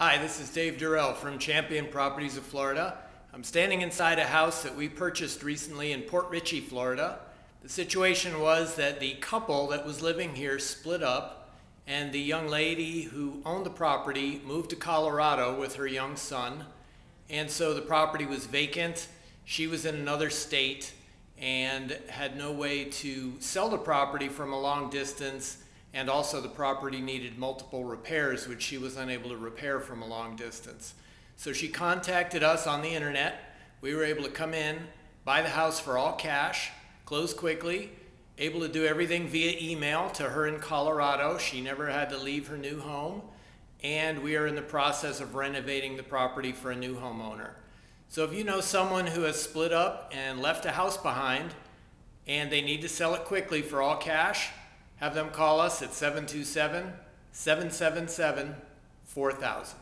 Hi, this is Dave Durrell from Champion Properties of Florida. I'm standing inside a house that we purchased recently in Port Richey, Florida. The situation was that the couple that was living here split up, and the young lady who owned the property moved to Colorado with her young son, and so the property was vacant. She was in another state and had no way to sell the property from a long distance, and also the property needed multiple repairs, which she was unable to repair from a long distance. So she contacted us on the internet. We were able to come in, buy the house for all cash, close quickly, able to do everything via email to her in Colorado. She never had to leave her new home, and we are in the process of renovating the property for a new homeowner. So if you know someone who has split up and left a house behind and they need to sell it quickly for all cash, have them call us at 727-777-4000.